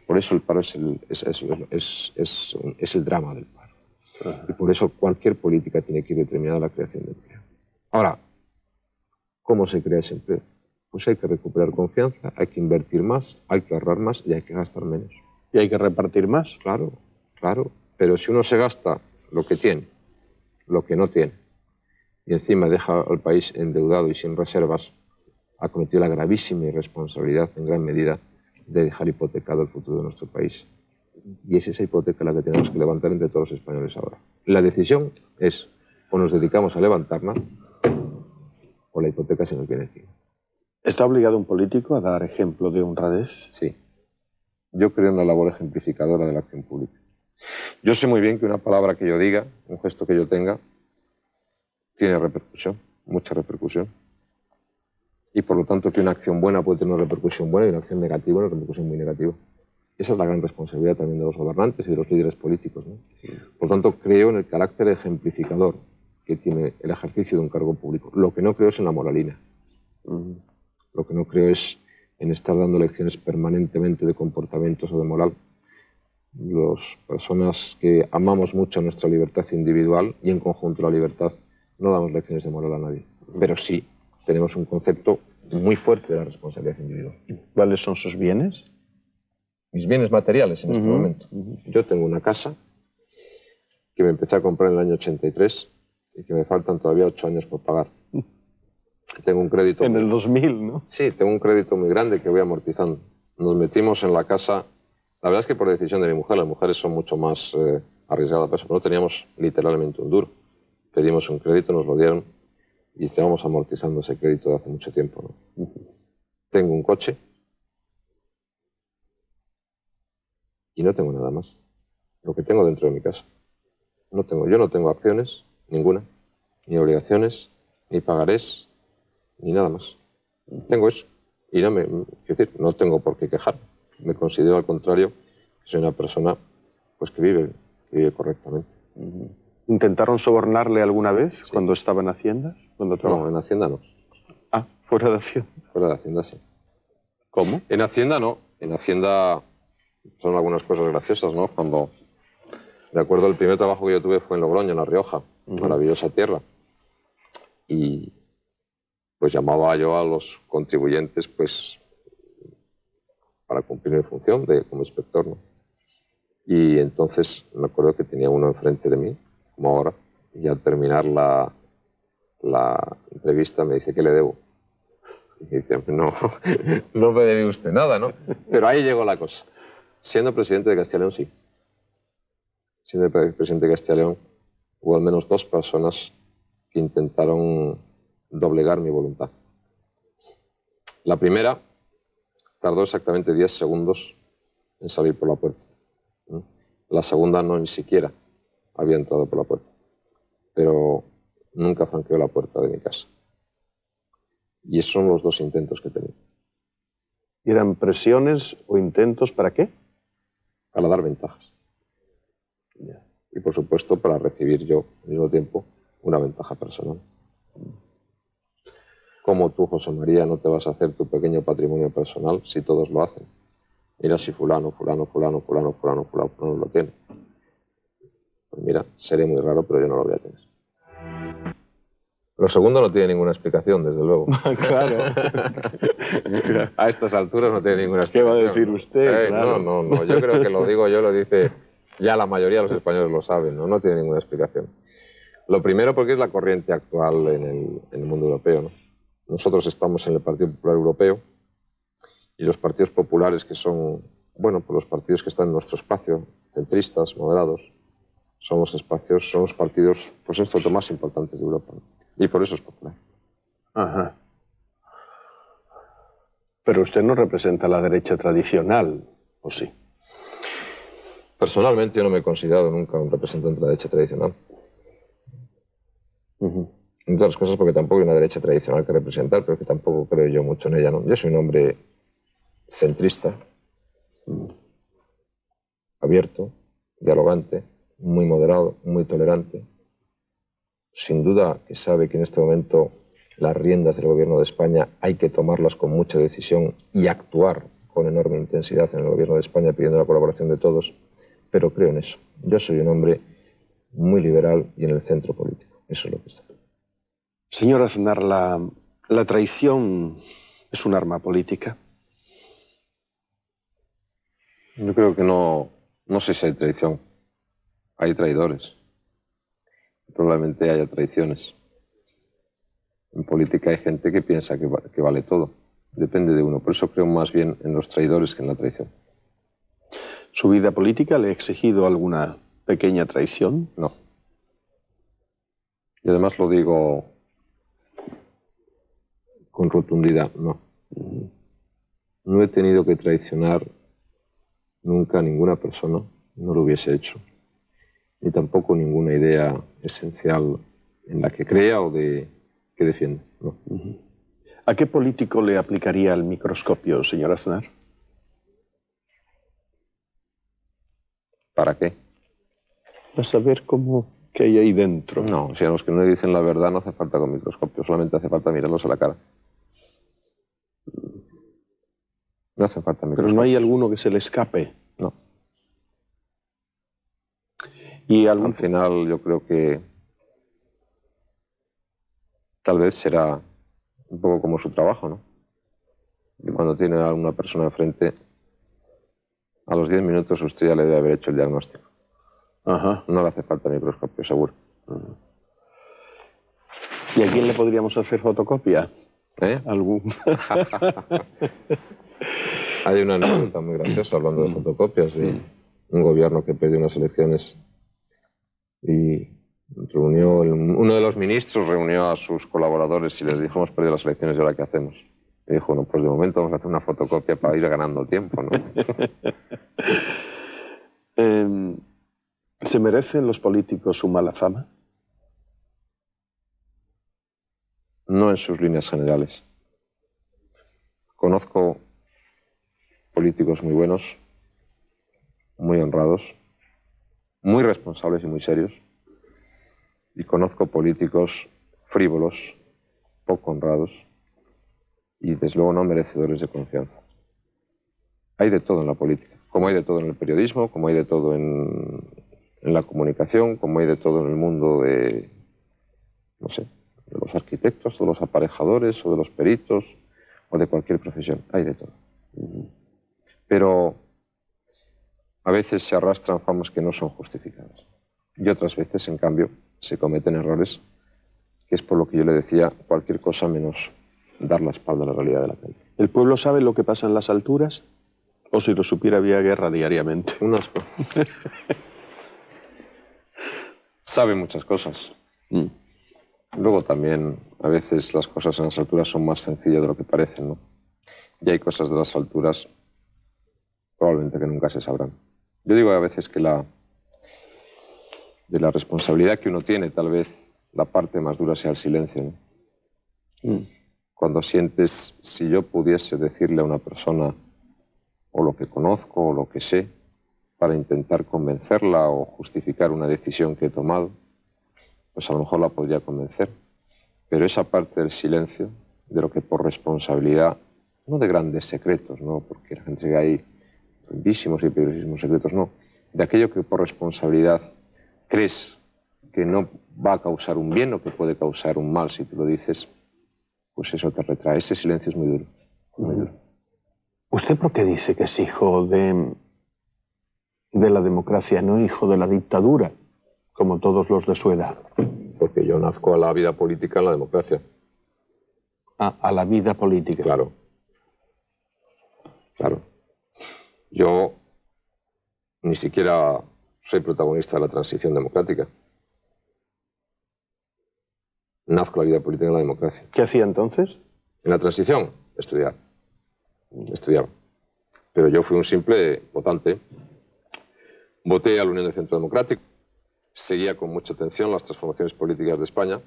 Por eso el paro es el drama del paro. Y por eso cualquier política tiene que ir determinada a la creación de empleo. Ahora, ¿cómo se crea ese empleo? Pues hay que recuperar confianza, hay que invertir más, hay que ahorrar más y hay que gastar menos. ¿Y hay que repartir más? Claro, claro. Pero si uno se gasta lo que tiene, lo que no tiene, y encima deja al país endeudado y sin reservas, ha cometido la gravísima irresponsabilidad en gran medida de dejar hipotecado el futuro de nuestro país. Y es esa hipoteca la que tenemos que levantar entre todos los españoles ahora. La decisión es, o nos dedicamos a levantarla, o la hipoteca se nos viene encima. ¿Está obligado un político a dar ejemplo de honradez? Sí. Yo creo en la labor ejemplificadora de la acción pública. Yo sé muy bien que una palabra que yo diga, un gesto que yo tenga, tiene repercusión, mucha repercusión. Y por lo tanto que una acción buena puede tener una repercusión buena y una acción negativa una repercusión muy negativa. Esa es la gran responsabilidad también de los gobernantes y de los líderes políticos, ¿no? Por lo tanto, creo en el carácter ejemplificador que tiene el ejercicio de un cargo público. Lo que no creo es en la moralina. Lo que no creo es en estar dando lecciones permanentemente de comportamientos o de moral. Las personas que amamos mucho nuestra libertad individual y en conjunto la libertad, no damos lecciones de moral a nadie. Pero sí tenemos un concepto muy fuerte de la responsabilidad individual. ¿Cuáles son sus bienes? Mis bienes materiales en este momento. Yo tengo una casa que me empecé a comprar en el año 83 y que me faltan todavía 8 años por pagar. Tengo un crédito... En el 2000, ¿no? Sí, tengo un crédito muy grande que voy amortizando. Nos metimos en la casa... La verdad es que por decisión de mi mujer, las mujeres son mucho más arriesgadas, pero no teníamos literalmente un duro. Pedimos un crédito, nos lo dieron y estábamos amortizando ese crédito de hace mucho tiempo, ¿no? Tengo un coche y no tengo nada más. Lo que tengo dentro de mi casa. Yo no tengo acciones, ninguna, ni obligaciones, ni pagarés, ni nada más. Tengo eso. Y no tengo por qué quejar. Me considero al contrario que soy una persona pues, que vive correctamente. ¿Intentaron sobornarle alguna vez cuando estaba en Hacienda? No, en Hacienda no. Ah, fuera de Hacienda. Fuera de Hacienda sí. ¿Cómo? En Hacienda no. En Hacienda son algunas cosas graciosas, ¿no? Cuando, de acuerdo, el primer trabajo que yo tuve fue en Logroño, en La Rioja, maravillosa tierra. Y pues llamaba yo a los contribuyentes pues para cumplir mi función como inspector, ¿no? Y entonces me acuerdo que tenía uno enfrente de mí, como ahora, y al terminar la entrevista me dice, ¿qué le debo? Y dice, no, no me debe usted nada, ¿no? Pero ahí llegó la cosa. Siendo presidente de Castilla y León, sí. Siendo presidente de Castilla y León, hubo al menos 2 personas que intentaron doblegar mi voluntad. La primera tardó exactamente 10 segundos en salir por la puerta. La segunda no ni siquiera había entrado por la puerta. Pero nunca franqueó la puerta de mi casa. Y esos son los 2 intentos que he tenido. ¿Y eran presiones o intentos para qué? Para dar ventajas. Y por supuesto para recibir yo al mismo tiempo una ventaja personal. ¿Cómo tú, José María, no te vas a hacer tu pequeño patrimonio personal si todos lo hacen? Mira si fulano lo tiene. Pues mira, seré muy raro, pero yo no lo voy a tener. Lo segundo no tiene ninguna explicación, desde luego. Claro. A estas alturas no tiene ninguna explicación. ¿Qué va a decir usted? Claro. No. Yo creo que lo digo yo, lo dice ya la mayoría de los españoles lo saben, ¿no? No tiene ninguna explicación. Lo primero porque es la corriente actual en el mundo europeo, ¿no? Nosotros estamos en el Partido Popular Europeo y los partidos populares que son, bueno, pues los partidos que están en nuestro espacio, centristas, moderados, son los partidos, pues estos los más importantes de Europa, ¿no? Y por eso es popular. Ajá. Pero usted no representa la derecha tradicional, ¿o sí? Personalmente yo no me he considerado nunca un representante de la derecha tradicional. Entre otras cosas porque tampoco hay una derecha tradicional que representar, pero que tampoco creo yo mucho en ella, ¿no? Yo soy un hombre centrista, abierto, dialogante, muy moderado, muy tolerante. Sin duda que sabe que en este momento las riendas del gobierno de España hay que tomarlas con mucha decisión y actuar con enorme intensidad en el gobierno de España pidiendo la colaboración de todos, pero creo en eso. Yo soy un hombre muy liberal y en el centro político. Eso es lo que está. Señor Aznar, la traición es un arma política. Yo creo que no sé si hay traición. Hay traidores. Probablemente haya traiciones. En política hay gente que piensa que vale todo. Depende de uno. Por eso creo más bien en los traidores que en la traición. ¿Su vida política le ha exigido alguna pequeña traición? No. Y además lo digo con rotundidad, no. No he tenido que traicionar nunca a ninguna persona, no lo hubiese hecho. Ni tampoco ninguna idea esencial en la que crea o que defienda. No. ¿A qué político le aplicaría el microscopio, señor Aznar? ¿Para qué? Para saber qué hay ahí dentro. No, si a los que no dicen la verdad no hace falta con microscopio, solamente hace falta mirarlos a la cara. No hace falta microscopio. Pero no hay alguno que se le escape. No. Y al final yo creo que tal vez será un poco como su trabajo, ¿no? Y cuando tiene a una persona enfrente, a los 10 minutos usted ya le debe haber hecho el diagnóstico. Ajá. No le hace falta microscopio, seguro. ¿Y a quién le podríamos hacer fotocopia? ¿Algún? Hay una anécdota muy graciosa hablando de fotocopias de un gobierno que perdió unas elecciones y uno de los ministros reunió a sus colaboradores y les dijo: hemos perdido las elecciones, ¿y ahora qué hacemos? Y dijo: no, pues de momento vamos a hacer una fotocopia para ir ganando tiempo, ¿no? ¿Se merecen los políticos su mala fama? No en sus líneas generales. Conozco políticos muy buenos, muy honrados, muy responsables y muy serios. Y conozco políticos frívolos, poco honrados y desde luego no merecedores de confianza. Hay de todo en la política, como hay de todo en el periodismo, como hay de todo en la comunicación, como hay de todo en el mundo de, no sé, de los arquitectos, de los aparejadores o de los peritos o de cualquier profesión. Hay de todo. Pero a veces se arrastran famas que no son justificadas. Y otras veces, en cambio, se cometen errores, que es por lo que yo le decía, cualquier cosa menos dar la espalda a la realidad de la calle. ¿El pueblo sabe lo que pasa en las alturas? ¿O si lo supiera había guerra diariamente? Sabe muchas cosas. Luego también, a veces las cosas en las alturas son más sencillas de lo que parecen, ¿no? Y hay cosas de las alturas probablemente que nunca se sabrán. Yo digo a veces que de la responsabilidad que uno tiene, tal vez la parte más dura sea el silencio, ¿no? Cuando sientes, si yo pudiese decirle a una persona o lo que conozco o lo que sé para intentar convencerla o justificar una decisión que he tomado, pues a lo mejor la podría convencer. Pero esa parte del silencio, de lo que por responsabilidad, no de grandes secretos, ¿no? Porque la gente que hay grandísimos y peligrosísimos secretos, no, de aquello que por responsabilidad crees que no va a causar un bien o que puede causar un mal si tú lo dices, pues eso te retrae. Ese silencio es muy duro, muy duro. ¿Usted por qué dice que es hijo de la democracia, no hijo de la dictadura, como todos los de su edad? Porque yo nazco a la vida política en la democracia. A la vida política. Claro. Claro. Yo ni siquiera soy protagonista de la transición democrática. Nazco a la vida política en la democracia. ¿Qué hacía entonces? En la transición, estudiar. Estudiaba. Pero yo fui un simple votante. Voté a la Unión de Centro Democrático. Seguía con mucha atención las transformaciones políticas de España,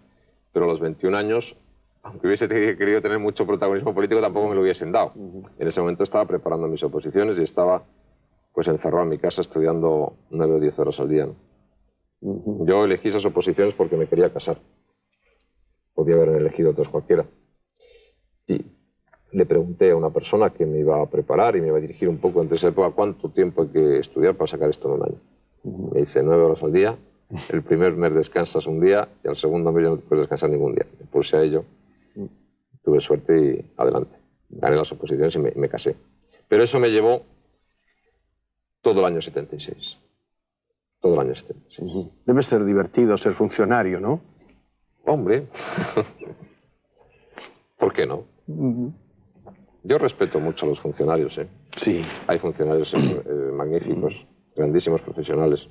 pero a los 21 años, aunque hubiese querido tener mucho protagonismo político, tampoco me lo hubiesen dado. En ese momento estaba preparando mis oposiciones y estaba pues encerrado en mi casa estudiando 9 o 10 horas al día, ¿no? Yo elegí esas oposiciones porque me quería casar. Podía haber elegido otras cualquiera. Y le pregunté a una persona que me iba a preparar y me iba a dirigir un poco entre esa época cuánto tiempo hay que estudiar para sacar esto en un año. Me dice 9 horas al día, el primer mes descansas un día y al segundo mes ya no te puedes descansar ningún día. Me puse a ello, tuve suerte y adelante. Gané las oposiciones y me casé. Pero eso me llevó todo el año 76. Todo el año 76. Debe ser divertido ser funcionario, ¿no? Hombre, ¿por qué no? Yo respeto mucho a los funcionarios, ¿eh? Sí. Hay funcionarios magníficos, grandísimos profesionales.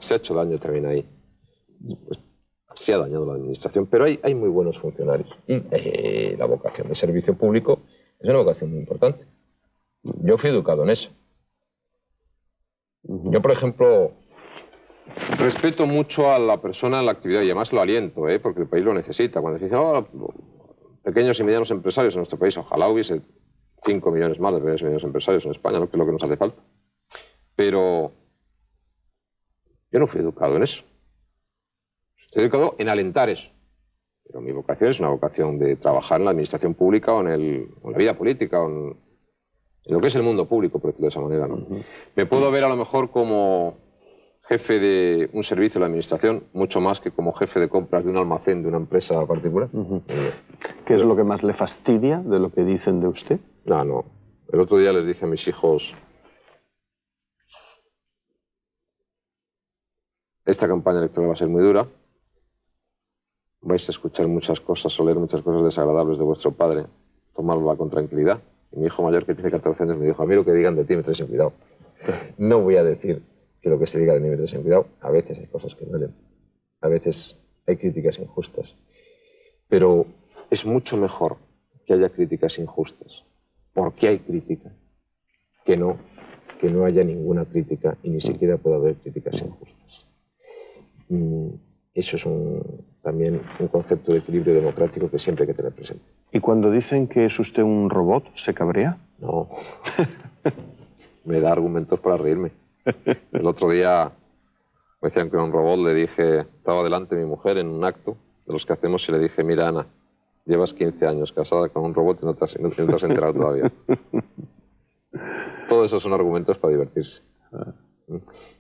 Se ha hecho daño también ahí. Pues, se ha dañado la administración, pero hay muy buenos funcionarios. Y la vocación de servicio público es una vocación muy importante. Yo fui educado en eso. Yo, por ejemplo, respeto mucho a la persona en la actividad y además lo aliento, porque el país lo necesita. Cuando se dice, pequeños y medianos empresarios en nuestro país, ojalá hubiese 5 millones más de pequeños y medianos empresarios en España, ¿no? Que es lo que nos hace falta. Pero yo no fui educado en eso. Estoy educado en alentar eso. Pero mi vocación es una vocación de trabajar en la administración pública o en la vida política o en lo que es el mundo público, por decirlo de esa manera, ¿no? Me puedo ver a lo mejor como jefe de un servicio de la administración, mucho más que como jefe de compras de un almacén de una empresa particular. ¿Qué es lo que más le fastidia de lo que dicen de usted? No. El otro día les dije a mis hijos, esta campaña electoral va a ser muy dura, vais a escuchar muchas cosas o leer muchas cosas desagradables de vuestro padre, tomadla con tranquilidad. Y mi hijo mayor, que tiene 14 años, me dijo, a mí lo que digan de ti me traes en cuidado. No voy a decir que lo que se diga de mí me traes en cuidado. A veces hay cosas que duelen, a veces hay críticas injustas, pero es mucho mejor que haya críticas injustas, porque hay crítica, que no haya ninguna crítica y ni siquiera pueda haber críticas injustas. Eso es también un concepto de equilibrio democrático que siempre hay que tener presente. ¿Y cuando dicen que es usted un robot, se cabrea? No. Me da argumentos para reírme. El otro día me decían que era un robot, le dije, estaba delante mi mujer en un acto de los que hacemos y le dije, mira Ana, llevas 15 años casada con un robot y no te has enterado todavía. Todo eso son argumentos para divertirse.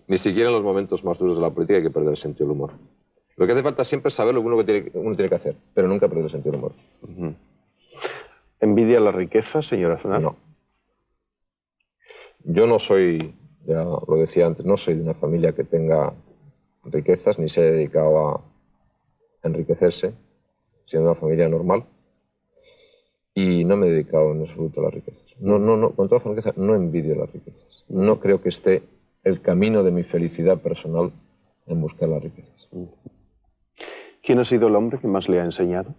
Ni siquiera en los momentos más duros de la política hay que perder el sentido del humor. Lo que hace falta siempre es saber lo que uno tiene que hacer, pero nunca perder el sentido del humor. ¿Envidia la riqueza, señor Aznar? No. Yo no soy, ya lo decía antes, no soy de una familia que tenga riquezas, ni se ha dedicado a enriquecerse, siendo una familia normal, y no me he dedicado en absoluto a las riquezas. No, con toda franqueza, no envidio las riquezas. No creo que esté el camino de mi felicidad personal en buscar las riquezas. ¿Quién ha sido el hombre que más le ha enseñado?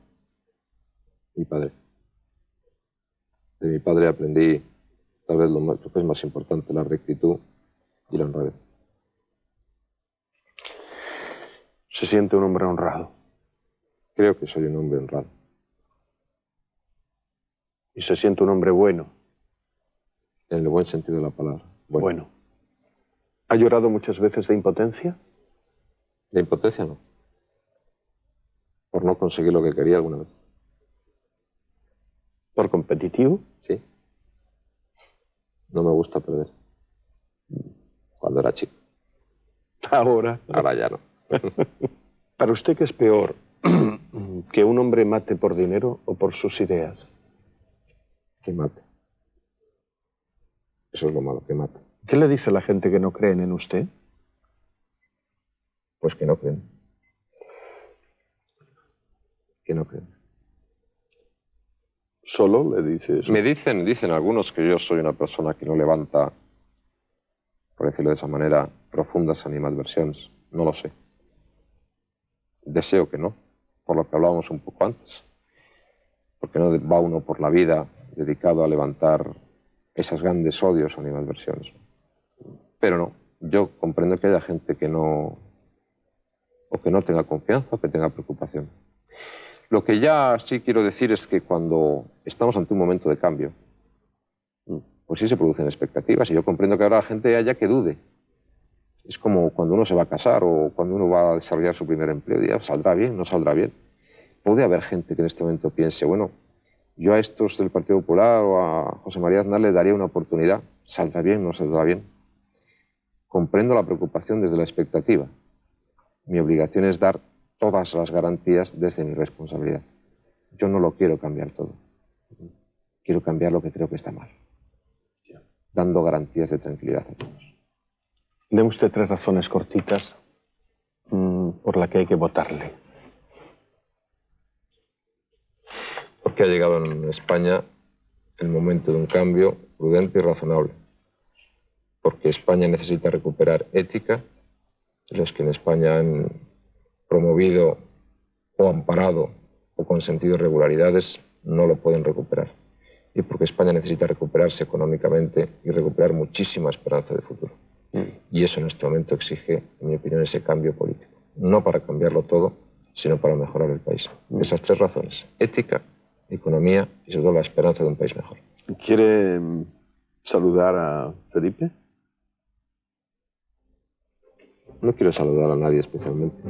Mi padre. De mi padre aprendí, tal vez lo que es más importante, la rectitud y la honradez. ¿Se siente un hombre honrado? Creo que soy un hombre honrado. ¿Y se siente un hombre bueno? En el buen sentido de la palabra. Bueno. ¿Ha llorado muchas veces de impotencia? De impotencia no. Por no conseguir lo que quería alguna vez. ¿Por competitivo? Sí. No me gusta perder. Cuando era chico. Ahora. Ahora ya no. ¿Para usted qué es peor? ¿Que un hombre mate por dinero o por sus ideas? Que mate. Eso es lo malo, que mate. ¿Qué le dice a la gente que no creen en usted? Pues que no creen. Que no creen. ¿Solo le dice eso? Me dicen algunos que yo soy una persona que no levanta, por decirlo de esa manera, profundas animadversiones. No lo sé. Deseo que no, por lo que hablábamos un poco antes. Porque no va uno por la vida dedicado a levantar esas grandes odios o animadversiones. Pero no, yo comprendo que haya gente que no, o que no tenga confianza, o que tenga preocupación. Lo que ya sí quiero decir es que cuando estamos ante un momento de cambio, pues sí se producen expectativas. Y yo comprendo que ahora la gente haya que dude. Es como cuando uno se va a casar o cuando uno va a desarrollar su primer empleo. Ya, ¿saldrá bien? ¿No saldrá bien? Puede haber gente que en este momento piense, bueno, yo a estos del Partido Popular o a José María Aznar le daría una oportunidad. ¿Saldrá bien? ¿No saldrá bien? Comprendo la preocupación desde la expectativa. Mi obligación es dar todas las garantías desde mi responsabilidad. Yo no lo quiero cambiar todo. Quiero cambiar lo que creo que está mal, dando garantías de tranquilidad a todos. Deme usted 3 razones cortitas por las que hay que votarle. Porque ha llegado en España el momento de un cambio prudente y razonable. Porque España necesita recuperar ética. Los que en España han promovido o amparado o consentido irregularidades no lo pueden recuperar. Y porque España necesita recuperarse económicamente y recuperar muchísima esperanza de futuro. Y eso en este momento exige, en mi opinión, ese cambio político. No para cambiarlo todo, sino para mejorar el país. Esas 3 razones: ética, economía y sobre todo la esperanza de un país mejor. ¿Quiere saludar a Felipe? No quiero saludar a nadie especialmente.